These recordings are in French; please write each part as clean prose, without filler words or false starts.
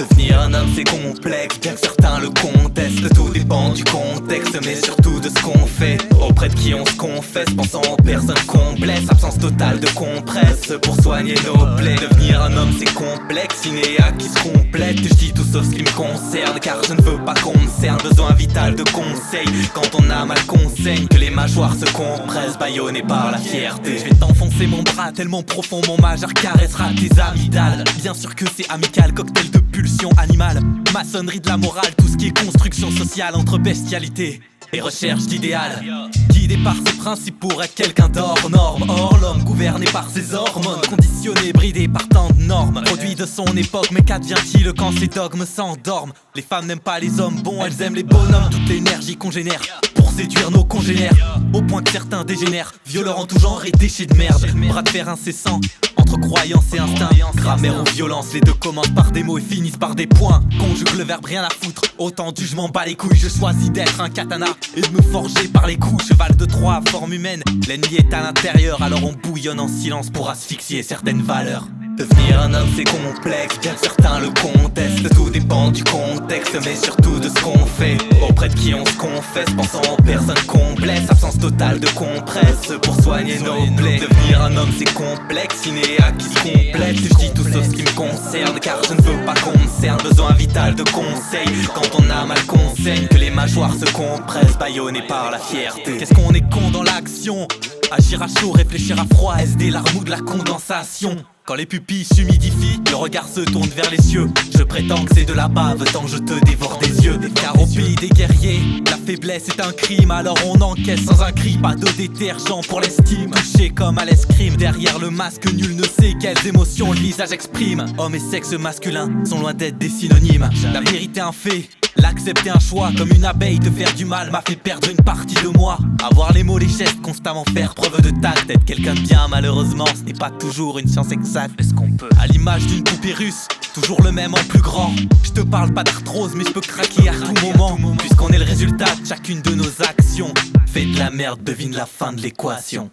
Devenir un homme c'est complexe, bien que certains le contestent. Tout dépend du contexte, mais surtout de ce qu'on fait. Auprès de qui on se confesse, pensant aux personnes qu'on blesse. Absence totale de compresse pour soigner nos plaies. Devenir un homme c'est complexe, cinéa qui se complète. Je dis tout sauf ce qui me concerne, car je ne veux pas qu'on me cerne. Besoin vital de conseils, quand on a mal qu'on saigne. Que les mâchoires se compressent, bâillonnés par la fierté. Je vais t'enfoncer mon bras tellement profond, mon majeur caressera tes amygdales. Bien sûr que c'est amical, cocktail de pulsion animale. Maçonnerie de la morale, tout ce qui est construction sociale entre bestialité et recherche d'idéal. Guidé par ses principes pour être quelqu'un d'hors norme. Or l'homme gouverné par ses hormones, conditionné, bridé par tant de normes. Produit de son époque, mais qu'advient-il quand ces dogmes s'endorment? Les femmes n'aiment pas les hommes bons, elles aiment les bonhommes. Toute l'énergie qu'on génère pour séduire nos congénères, au point que certains dégénèrent, violeurs en tout genre et déchets de merde. Bras de fer incessant entre croyance et instinct, grammaire ou violence, les deux commencent par des mots et finissent par des points. Conjugue le verbe rien à foutre, autant je m'en bats les couilles. Je choisis d'être un katana et de me forger par les coups. Cheval de Troie, forme humaine, l'ennemi est à l'intérieur. Alors on bouillonne en silence pour asphyxier certaines valeurs. Devenir un homme c'est complexe, bien que certains le contestent. Tout dépend du contexte, mais surtout de ce qu'on fait. Auprès de qui on se confesse, pensant aux personnes qu'on blesse. Absence totale de compresse pour soigner nos plaies. Devenir un homme c'est complexe, cinéa qui se complète. Je dis tout sauf ce qui me concerne, car je ne veux pas qu'on me cerne. Besoin vital de conseils, quand on a mal qu'on saigne. Que les mâchoires se compressent, bâillonnés par la fierté. Qu'est-ce qu'on est con dans l'action? Agir à chaud, réfléchir à froid, SD, l'arme ou de la condensation. Quand les pupilles s'humidifient, le regard se tourne vers les cieux. Je prétends que c'est de la bave, tant je te dévore des yeux. Car au pays des guerriers, la faiblesse est un crime. Alors on encaisse sans un cri, pas de détergent pour l'estime. Touché comme à l'escrime, derrière le masque nul ne sait quelles émotions le visage exprime. Homme et sexe masculin sont loin d'être des synonymes. La vérité un fait, l'accepter un choix. Comme une abeille, te faire du mal m'a fait perdre une partie de moi. Avoir les mots, les gestes, constamment faire preuve de tact. Être quelqu'un de bien, malheureusement, ce n'est pas toujours une science exacte. Est-ce qu'on peut, à l'image d'une poupée russe, toujours le même en plus grand. Je te parle pas d'arthrose, mais je peux craquer à tout moment. Puisqu'on est le résultat de chacune de nos actions. Fais de la merde, devine la fin de l'équation.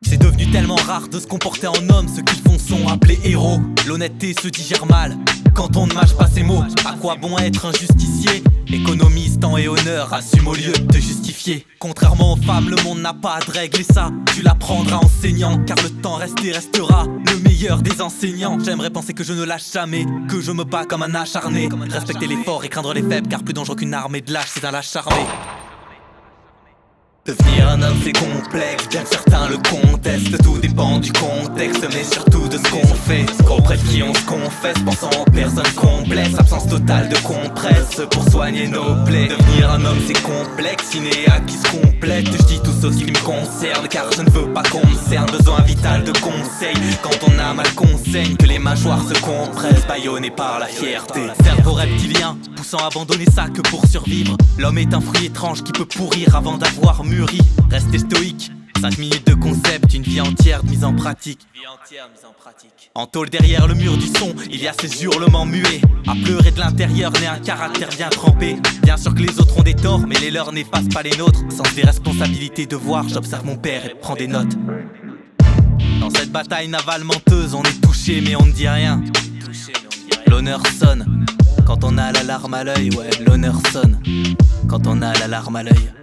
C'est devenu tellement rare de se comporter en homme. Ceux qui font sont appelés héros. L'honnêteté se digère mal quand on ne mâche pas ses mots. À quoi bon être un justicier? Économise temps et honneur, assume au lieu de te justifier. Contrairement aux femmes, le monde n'a pas de règles. Et ça, tu l'apprendras en enseignant. Car le temps reste et restera le meilleur des enseignants. J'aimerais penser que je ne lâche jamais, que je me bats comme un acharné. Respecter les forts et craindre les faibles, car plus dangereux qu'une armée de lâches, c'est un lâche armé. Devenir un homme c'est complexe, bien que certains le contestent. Tout dépend du contexte, mais surtout de ce qu'on fait. Auprès de qui on se confesse, pensant aux personnes qu'on blesse. Absence totale de compresse pour soigner nos plaies. Devenir un homme c'est complexe, cinéa qui se complète. Je dis tout sauf ce qui me concerne, car je ne veux pas qu'on me cerne. Besoin vital de conseils, quand on a mal qu'on saigne. Que les mâchoires se compressent, bâillonnés par la fierté. Cerveau reptilien, poussant à abandonner ça que pour survivre. L'homme est un fruit étrange qui peut pourrir avant d'avoir mûri. Restez stoïque, 5 minutes de concept, une vie entière de mise en pratique. En tôle derrière le mur du son, il y a ces hurlements muets. À pleurer de l'intérieur, né un caractère bien trempé. Bien sûr que les autres ont des torts, mais les leurs n'effacent pas les nôtres. Sens des responsabilités, devoirs, j'observe mon père et prends des notes. Dans cette bataille navale menteuse, on est touché mais on ne dit rien. L'honneur sonne quand on a la larme à l'œil, ouais, l'honneur sonne quand on a la larme à l'œil.